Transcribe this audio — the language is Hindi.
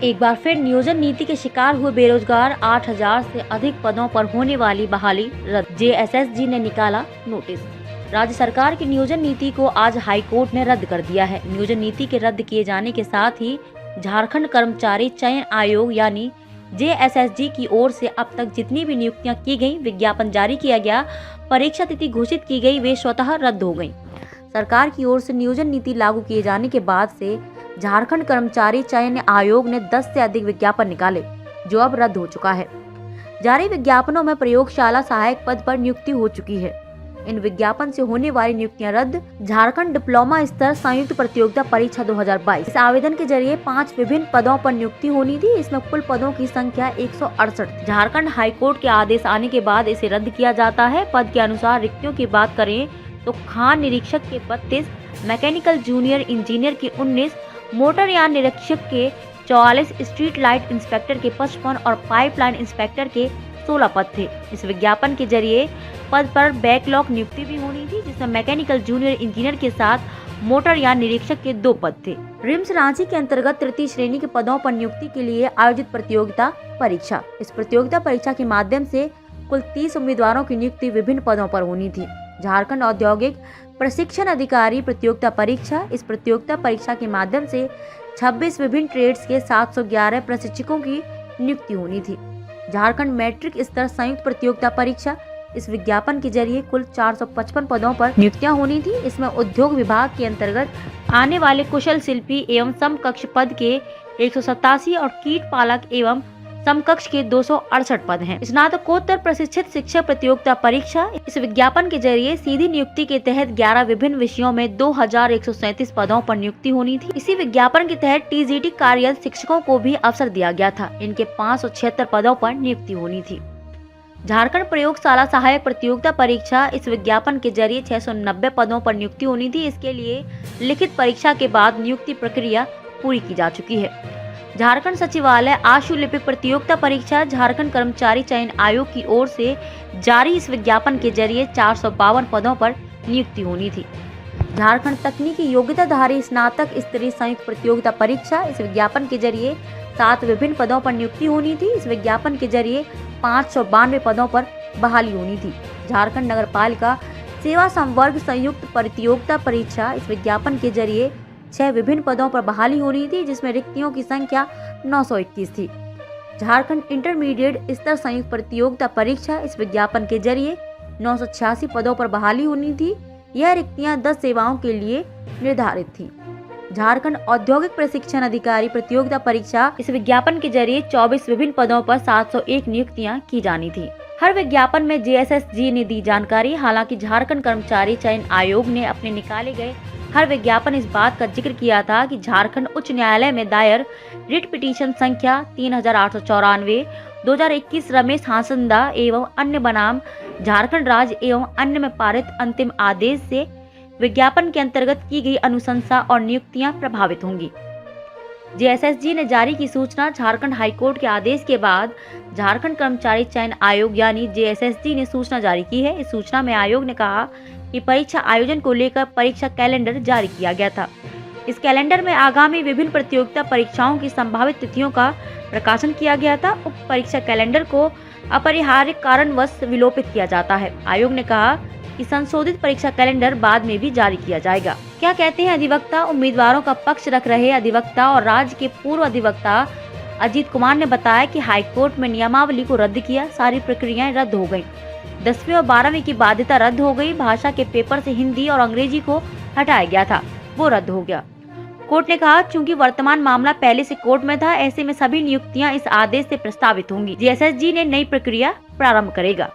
एक बार फिर नियोजन नीति के शिकार हुए बेरोजगार 8,000 से अधिक पदों पर होने वाली बहाली रद्द। जेएसएसजी ने निकाला नोटिस। राज्य सरकार की नियोजन नीति को आज हाई कोर्ट ने रद्द कर दिया है। नियोजन नीति के रद्द किए जाने के साथ ही झारखंड कर्मचारी चयन आयोग यानी जेएसएसजी की ओर से अब तक जितनी भी नियुक्तियां की गई, विज्ञापन जारी किया गया, परीक्षा तिथि घोषित की गई, वे स्वतः रद्द हो गयी। सरकार की ओर से नियोजन नीति लागू किए जाने के बाद से झारखंड कर्मचारी चयन आयोग ने 10 से अधिक विज्ञापन निकाले, जो अब रद्द हो चुका है। जारी विज्ञापनों में प्रयोगशाला सहायक पद पर नियुक्ति हो चुकी है। इन विज्ञापन से होने वाली नियुक्तियां रद्द। झारखंड डिप्लोमा स्तर संयुक्त प्रतियोगिता परीक्षा 2022। इस आवेदन के जरिए 5 विभिन्न पदों पर नियुक्ति होनी थी। इसमें कुल पदों की संख्या 168। झारखंड हाई कोर्ट के आदेश आने के बाद इसे रद्द किया जाता है। पद के अनुसार रिक्तियों की बात करें तो खान निरीक्षक के 32, मैकेनिकल जूनियर इंजीनियर के 19, मोटरयान निरीक्षक के 44, स्ट्रीट लाइट इंस्पेक्टर के 55 और पाइपलाइन इंस्पेक्टर के 16 पद थे। इस विज्ञापन के जरिए पद पर बैकलॉग नियुक्ति भी होनी थी, जिसमें मैकेनिकल जूनियर इंजीनियर के साथ मोटरयान निरीक्षक के 2 पद थे। रिम्स रांची के अंतर्गत तृतीय श्रेणी के पदों पर नियुक्ति के लिए आयोजित प्रतियोगिता परीक्षा। इस प्रतियोगिता परीक्षा के माध्यम से कुल 30 उम्मीदवारों की नियुक्ति विभिन्न पदों पर होनी थी। झारखंड औद्योगिक प्रशिक्षण अधिकारी प्रतियोगिता परीक्षा। इस प्रतियोगिता परीक्षा के माध्यम से 26 विभिन्न ट्रेड्स के 711 प्रशिक्षकों की नियुक्ति होनी थी। झारखंड मैट्रिक स्तर संयुक्त प्रतियोगिता परीक्षा। इस विज्ञापन के जरिए कुल 455 पदों पर नियुक्तियां होनी थी। इसमें उद्योग विभाग के अंतर्गत आने वाले कुशल शिल्पी एवं समकक्ष पद के 187 और कीट पालक एवं समकक्ष के 268 पद हैं। स्नातकोत्तर प्रशिक्षित शिक्षक प्रतियोगिता परीक्षा। इस विज्ञापन के जरिए सीधी नियुक्ति के तहत 11 विभिन्न विषयों में 2137 पदों पर नियुक्ति होनी थी। इसी विज्ञापन के तहत टीजीटी कार्यरत शिक्षकों को भी अवसर दिया गया था। इनके 576 पदों पर नियुक्ति होनी थी। झारखंड प्रयोगशाला सहायक प्रतियोगिता परीक्षा। इस विज्ञापन के जरिए 690 पदों पर नियुक्ति होनी थी। इसके लिए लिखित परीक्षा के बाद नियुक्ति प्रक्रिया पूरी की जा चुकी है। झारखंड सचिवालय आशुलिपिक प्रतियोगिता परीक्षा। झारखंड कर्मचारी चयन आयोग की ओर से जारी इस विज्ञापन के जरिए 452 पदों पर नियुक्ति होनी थी। झारखंड तकनीकी योग्यताधारी स्नातक स्तरीय संयुक्त प्रतियोगिता परीक्षा। इस विज्ञापन के जरिए 7 विभिन्न पदों पर नियुक्ति होनी थी। इस विज्ञापन के जरिए 592 पदों पर बहाली होनी थी। झारखंड नगर पालिका सेवा संवर्ग संयुक्त प्रतियोगिता परीक्षा। इस विज्ञापन के जरिए 6 विभिन्न पदों पर बहाली होनी थी, जिसमें रिक्तियों की संख्या 921 थी। झारखंड इंटरमीडिएट स्तर संयुक्त प्रतियोगिता परीक्षा। इस विज्ञापन के जरिए 986 पदों पर बहाली होनी थी। यह रिक्तियां 10 सेवाओं के लिए निर्धारित थी। झारखंड औद्योगिक प्रशिक्षण अधिकारी प्रतियोगिता परीक्षा। इस विज्ञापन के जरिए 24 विभिन्न पदों पर 701 नियुक्तियां की जानी थी। हर विज्ञापन में जेएसएसजी ने दी जानकारी। हालांकि झारखंड कर्मचारी चयन आयोग ने अपने निकाले गए हर विज्ञापन इस बात का जिक्र किया था कि झारखंड उच्च न्यायालय में दायर रिट पिटीशन संख्या 3894 2021 रमेश हासंदा एवं अन्य बनाम झारखंड राज्य एवं अन्य में पारित अंतिम आदेश से विज्ञापन के अंतर्गत की गई अनुशंसा और नियुक्तियां प्रभावित होंगी। जेएसएसजी ने जारी की सूचना। झारखंड हाईकोर्ट के आदेश के बाद झारखंड कर्मचारी चयन आयोग यानी जेएसएसजी ने सूचना जारी की है। इस सूचना में आयोग ने कहा कि परीक्षा आयोजन को लेकर परीक्षा कैलेंडर जारी किया गया था। इस कैलेंडर में आगामी विभिन्न प्रतियोगिता परीक्षाओं की संभावित तिथियों का प्रकाशन किया गया था। उक्त परीक्षा कैलेंडर को अपरिहार्य कारणवश विलोपित किया जाता है। आयोग ने कहा कि संशोधित परीक्षा कैलेंडर बाद में भी जारी किया जाएगा। क्या कहते हैं अधिवक्ता? उम्मीदवारों का पक्ष रख रहे अधिवक्ता और राज्य के पूर्व अधिवक्ता अजीत कुमार ने बताया कि हाईकोर्ट में नियमावली को रद्द किया, सारी प्रक्रियाएं रद्द हो गयी। 10वीं और 12वीं की बाध्यता रद्द हो गई। भाषा के पेपर से हिंदी और अंग्रेजी को हटाया गया था, वो रद्द हो गया। कोर्ट ने कहा चूंकि वर्तमान मामला पहले से कोर्ट में था, ऐसे में सभी नियुक्तियां इस आदेश से प्रस्तावित होंगी। जेएसएसजी ने नई प्रक्रिया प्रारंभ करेगा।